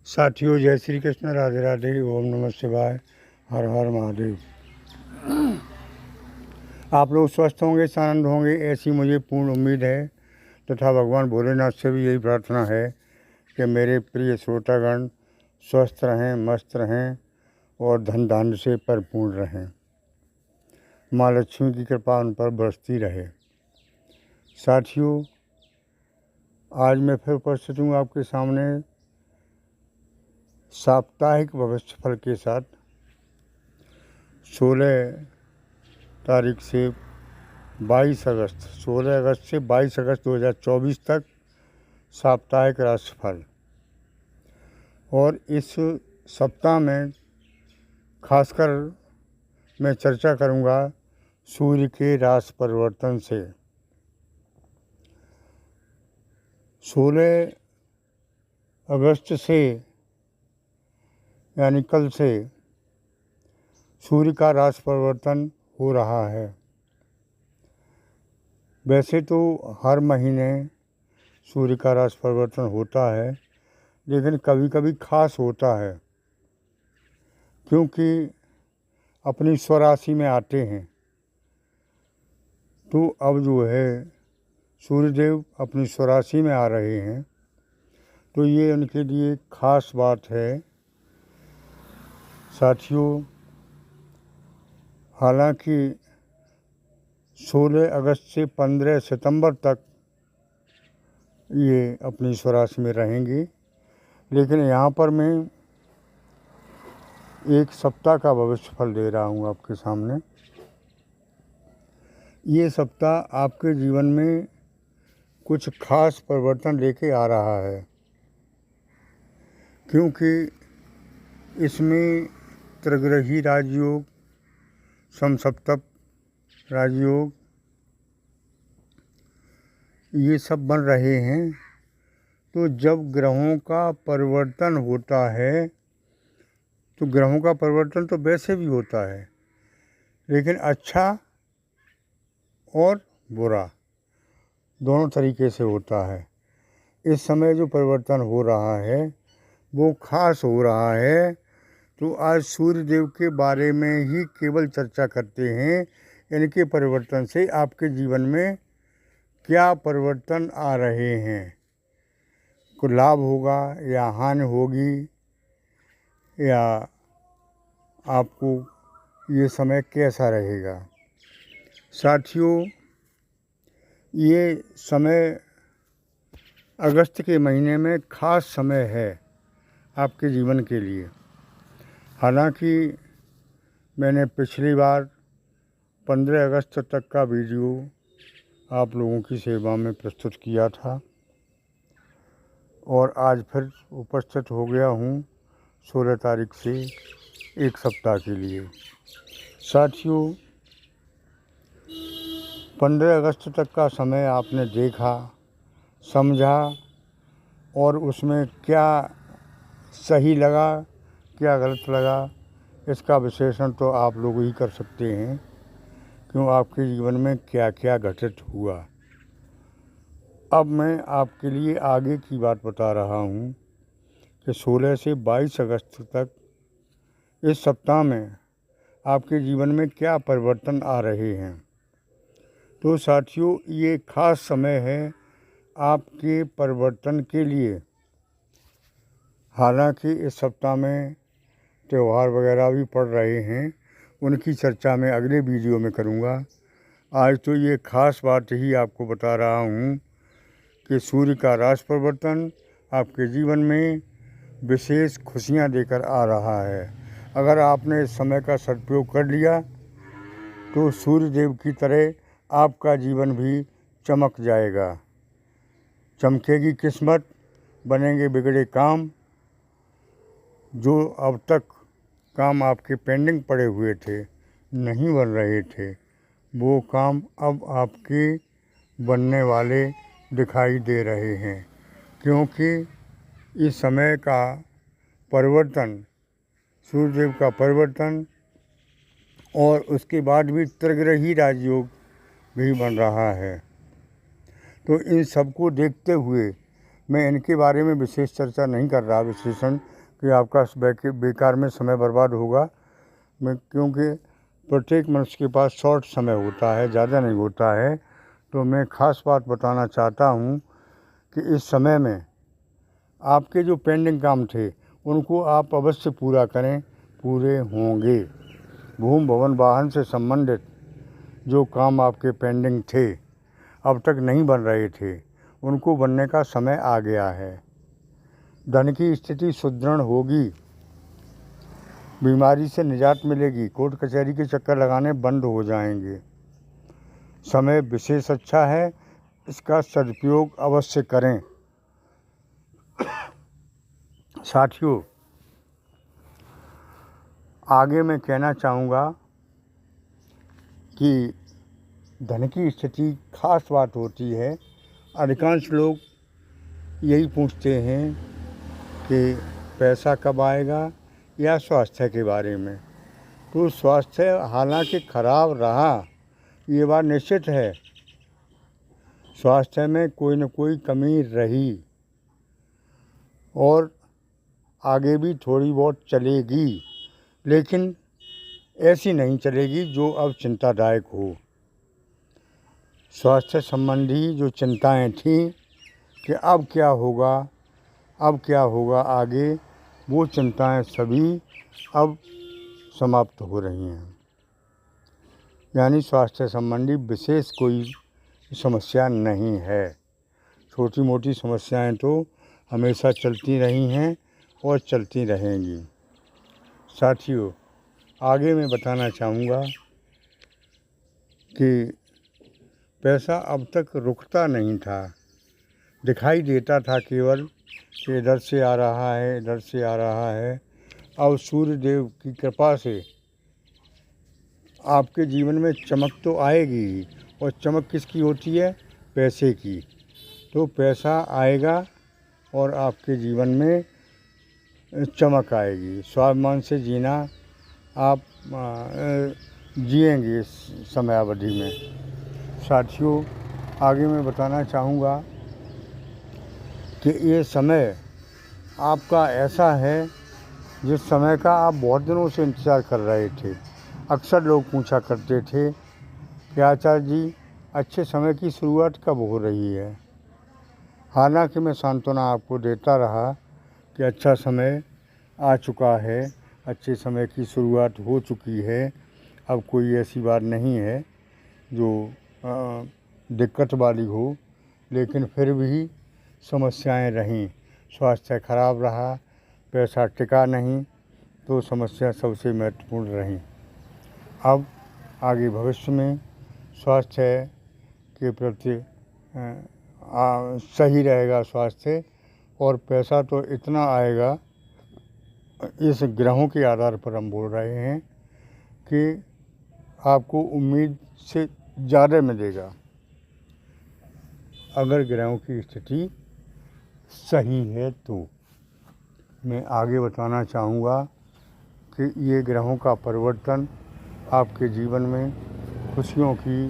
साथियों, जय श्री कृष्ण, राधे राधे, ओम नमः शिवाय, हर हर महादेव। आप लोग स्वस्थ होंगे, आनंद होंगे, ऐसी मुझे पूर्ण उम्मीद है तथा भगवान भोलेनाथ से भी यही प्रार्थना है कि मेरे प्रिय श्रोतागण स्वस्थ रहें, मस्त रहें और धन धान्य से परिपूर्ण रहें। माँ लक्ष्मी की कृपा उन पर बरसती रहे। साथियों, आज मैं फिर उपस्थित हूँ आपके सामने साप्ताहिक भविष्य फल के साथ 16 तारीख से 22 अगस्त 16 अगस्त से 22 अगस्त 2024 तक साप्ताहिक राशिफल। और इस सप्ताह में खासकर मैं चर्चा करूंगा सूर्य के राशि परिवर्तन से। 16 अगस्त से यानी कल से सूर्य का राशि परिवर्तन हो रहा है। वैसे तो हर महीने सूर्य का राशि परिवर्तन होता है, लेकिन कभी कभी खास होता है क्योंकि अपनी स्वराशि में आते हैं। तो अब जो है सूर्यदेव अपनी स्वराशि में आ रहे हैं, तो ये उनके लिए खास बात है। साथियों, हालांकि 16 अगस्त से 15 सितंबर तक ये अपनी स्वराशि में रहेंगे, लेकिन यहाँ पर मैं एक सप्ताह का भविष्य फल दे रहा हूँ आपके सामने। ये सप्ताह आपके जीवन में कुछ खास परिवर्तन लेके आ रहा है, क्योंकि इसमें त्रिग्रही राजयोग, समसप्तक राजयोग ये सब बन रहे हैं। तो जब ग्रहों का परिवर्तन होता है, तो ग्रहों का परिवर्तन तो वैसे भी होता है, लेकिन अच्छा और बुरा दोनों तरीके से होता है। इस समय जो परिवर्तन हो रहा है वो खास हो रहा है। तो आज सूर्य देव के बारे में ही केवल चर्चा करते हैं। इनके परिवर्तन से आपके जीवन में क्या परिवर्तन आ रहे हैं, को लाभ होगा या हानि होगी, या आपको ये समय कैसा रहेगा। साथियों, ये समय अगस्त के महीने में खास समय है आपके जीवन के लिए। हालांकि मैंने पिछली बार 15 अगस्त तक का वीडियो आप लोगों की सेवा में प्रस्तुत किया था और आज फिर उपस्थित हो गया हूँ 16 तारीख से एक सप्ताह के लिए। साथियों, 15 अगस्त तक का समय आपने देखा, समझा और उसमें क्या सही लगा, क्या गलत लगा, इसका विश्लेषण तो आप लोग ही कर सकते हैं, क्यों आपके जीवन में क्या क्या घटित हुआ। अब मैं आपके लिए आगे की बात बता रहा हूँ कि 16 से 22 अगस्त तक इस सप्ताह में आपके जीवन में क्या परिवर्तन आ रहे हैं। तो साथियों, ये खास समय है आपके परिवर्तन के लिए। हालांकि इस सप्ताह में त्यौहार वगैरह भी पड़ रहे हैं, उनकी चर्चा मैं अगले वीडियो में करूंगा। आज तो ये खास बात ही आपको बता रहा हूँ कि सूर्य का राशि परिवर्तन आपके जीवन में विशेष खुशियाँ देकर आ रहा है। अगर आपने इस समय का सदुपयोग कर लिया तो सूर्य देव की तरह आपका जीवन भी चमक जाएगा, चमकेगी किस्मत, बनेंगे बिगड़े काम। जो अब तक काम आपके पेंडिंग पड़े हुए थे, नहीं बन रहे थे, वो काम अब आपके बनने वाले दिखाई दे रहे हैं, क्योंकि इस समय का परिवर्तन, सूर्यदेव का परिवर्तन और उसके बाद भी त्रिग्रही राजयोग भी बन रहा है। तो इन सबको देखते हुए मैं इनके बारे में विशेष चर्चा नहीं कर रहा विश्लेषण कि आपका बेकार में समय बर्बाद होगा। मैं क्योंकि प्रत्येक मनुष्य के पास शॉर्ट समय होता है, ज़्यादा नहीं होता है। तो मैं ख़ास बात बताना चाहता हूँ कि इस समय में आपके जो पेंडिंग काम थे उनको आप अवश्य पूरा करें, पूरे होंगे। भूमि भवन वाहन से संबंधित जो काम आपके पेंडिंग थे, अब तक नहीं बन रहे थे, उनको बनने का समय आ गया है। धन की स्थिति सुदृढ़ होगी, बीमारी से निजात मिलेगी, कोर्ट कचहरी के चक्कर लगाने बंद हो जाएंगे। समय विशेष अच्छा है, इसका सदुपयोग अवश्य करें। साथियों, आगे मैं कहना चाहूँगा कि धन की स्थिति खास बात होती है। अधिकांश लोग यही पूछते हैं कि पैसा कब आएगा या स्वास्थ्य के बारे में। तो स्वास्थ्य हालांकि खराब रहा, ये बात निश्चित है, स्वास्थ्य में कोई न कोई कमी रही और आगे भी थोड़ी बहुत चलेगी, लेकिन ऐसी नहीं चलेगी जो अब चिंतादायक हो। स्वास्थ्य संबंधी जो चिंताएं थीं कि अब क्या होगा, अब क्या होगा आगे, वो चिंताएं सभी अब समाप्त हो रही हैं। यानी स्वास्थ्य संबंधी विशेष कोई समस्या नहीं है। छोटी मोटी समस्याएं तो हमेशा चलती रही हैं और चलती रहेंगी। साथियों, आगे मैं बताना चाहूँगा कि पैसा अब तक रुकता नहीं था, दिखाई देता था केवल कि इधर से आ रहा है, इधर से आ रहा है। अब सूर्य देव की कृपा से आपके जीवन में चमक तो आएगी ही, और चमक किसकी होती है? पैसे की। तो पैसा आएगा और आपके जीवन में चमक आएगी। स्वाभिमान से जीना आप जिएंगे इस समयावधि में। साथियों, आगे मैं बताना चाहूँगा कि ये समय आपका ऐसा है जिस समय का आप बहुत दिनों से इंतज़ार कर रहे थे। अक्सर लोग पूछा करते थे कि आचार्य जी, अच्छे समय की शुरुआत कब हो रही है? हालांकि मैं सांत्वना आपको देता रहा कि अच्छा समय आ चुका है, अच्छे समय की शुरुआत हो चुकी है। अब कोई ऐसी बात नहीं है जो दिक्कत वाली हो, लेकिन फिर भी समस्याएं रहीं। स्वास्थ्य खराब रहा, पैसा टिका नहीं, तो समस्या सबसे महत्वपूर्ण रही। अब आगे भविष्य में स्वास्थ्य के प्रति सही रहेगा स्वास्थ्य, और पैसा तो इतना आएगा, इस ग्रहों के आधार पर हम बोल रहे हैं कि आपको उम्मीद से ज़्यादा मिलेगा अगर ग्रहों की स्थिति सही है। तो मैं आगे बताना चाहूँगा कि ये ग्रहों का परिवर्तन आपके जीवन में खुशियों की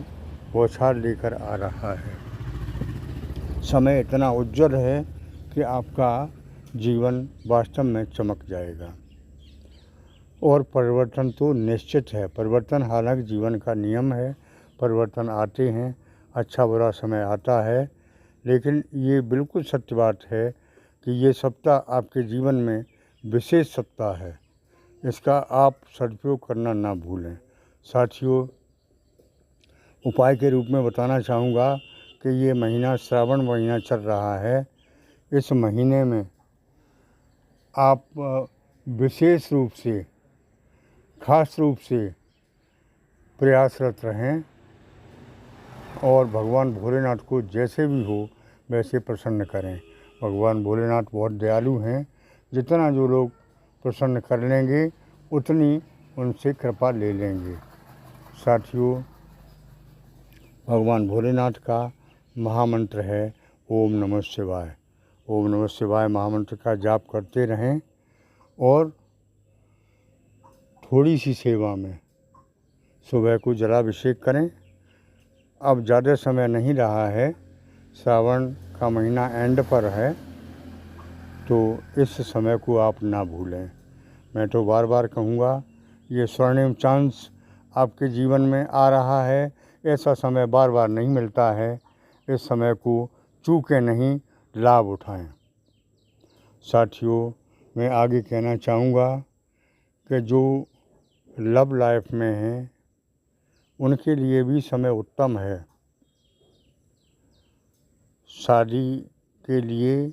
बौछार लेकर आ रहा है। समय इतना उज्जवल है कि आपका जीवन वास्तव में चमक जाएगा। और परिवर्तन तो निश्चित है। परिवर्तन हालांकि जीवन का नियम है, परिवर्तन आते हैं, अच्छा बुरा समय आता है, लेकिन ये बिल्कुल सत्य बात है कि ये सप्ताह आपके जीवन में विशेष सप्ताह है। इसका आप सदुपयोग करना ना भूलें। साथियों, उपाय के रूप में बताना चाहूँगा कि ये महीना श्रावण महीना चल रहा है। इस महीने में आप विशेष रूप से, खास रूप से प्रयासरत रहें और भगवान भोलेनाथ को जैसे भी हो वैसे प्रसन्न करें। भगवान भोलेनाथ बहुत दयालु हैं, जितना जो लोग प्रसन्न कर लेंगे उतनी उनसे कृपा ले लेंगे। साथियों, भगवान भोलेनाथ का महामंत्र है ओम नमः शिवाय। ओम नमः शिवाय महामंत्र का जाप करते रहें और थोड़ी सी सेवा में सुबह को जलाभिषेक करें। अब ज़्यादा समय नहीं रहा है, सावन का महीना एंड पर है। तो इस समय को आप ना भूलें। मैं तो बार बार कहूँगा, ये स्वर्णिम चांस आपके जीवन में आ रहा है। ऐसा समय बार बार नहीं मिलता है। इस समय को चूकें नहीं, लाभ उठाएं। साथियों, मैं आगे कहना चाहूँगा कि जो लव लाइफ में हैं उनके लिए भी समय उत्तम है। शादी के लिए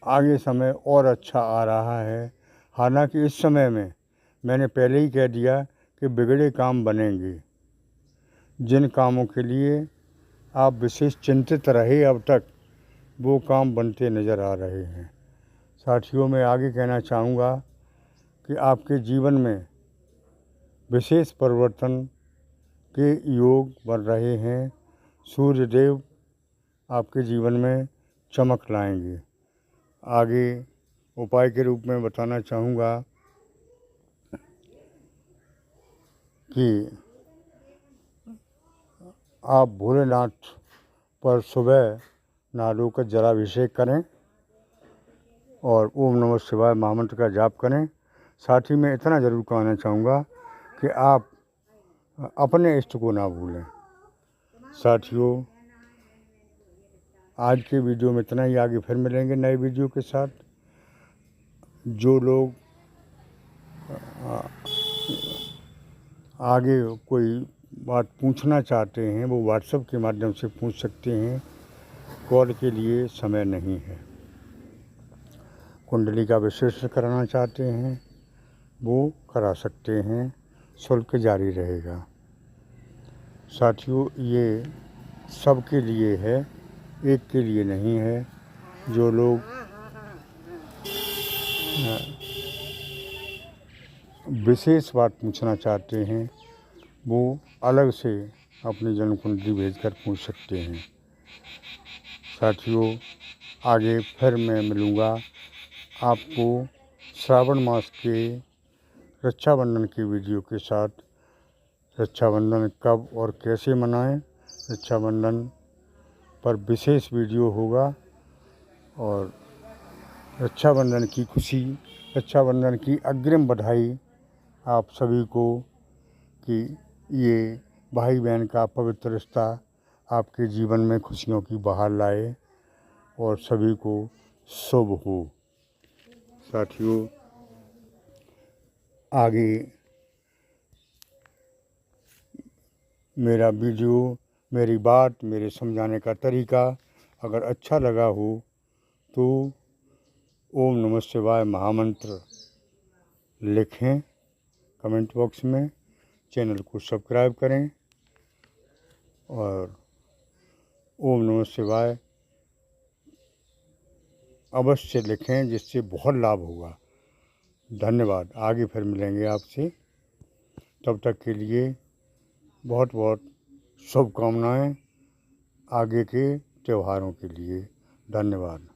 आगे समय और अच्छा आ रहा है। हालांकि इस समय में मैंने पहले ही कह दिया कि बिगड़े काम बनेंगे। जिन कामों के लिए आप विशेष चिंतित रहे अब तक, वो काम बनते नज़र आ रहे हैं। साथियों, मैं आगे कहना चाहूँगा कि आपके जीवन में विशेष परिवर्तन के योग बन रहे हैं। सूर्य देव आपके जीवन में चमक लाएंगे। आगे उपाय के रूप में बताना चाहूँगा कि आप भोलेनाथ पर सुबह नहा धोकर जलाभिषेक करें और ओम नमः शिवाय महामंत्र का जाप करें। साथ ही मैं इतना ज़रूर कहना चाहूँगा कि आप अपने इष्ट को ना भूलें। साथियों, आज के वीडियो में इतना ही। आगे फिर मिलेंगे नए वीडियो के साथ। जो लोग आगे कोई बात पूछना चाहते हैं वो व्हाट्सएप के माध्यम से पूछ सकते हैं। कॉल के लिए समय नहीं है। कुंडली का विश्लेषण कराना चाहते हैं वो करा सकते हैं, शुल्क जारी रहेगा। साथियों, ये सबके लिए है, एक के लिए नहीं है। जो लोग विशेष बात पूछना चाहते हैं वो अलग से अपनी जन्म कुंडली भेजकर पूछ सकते हैं। साथियों, आगे फिर मैं मिलूँगा आपको श्रावण मास के रक्षाबंधन की वीडियो के साथ। रक्षाबंधन कब और कैसे मनाएं, रक्षाबंधन पर विशेष वीडियो होगा। और रक्षाबंधन की खुशी, रक्षाबंधन की अग्रिम बधाई आप सभी को कि ये भाई बहन का पवित्र रिश्ता आपके जीवन में खुशियों की बहार लाए और सभी को शुभ हो। साथियों, आगे मेरा वीडियो, मेरी बात, मेरे समझाने का तरीका अगर अच्छा लगा हो तो ओम नमः शिवाय महामंत्र लिखें कमेंट बॉक्स में। चैनल को सब्सक्राइब करें और ओम नमः शिवाय अवश्य लिखें, जिससे बहुत लाभ होगा। धन्यवाद। आगे फिर मिलेंगे आपसे। तब तक के लिए बहुत बहुत शुभकामनाएं आगे के त्योहारों के लिए। धन्यवाद।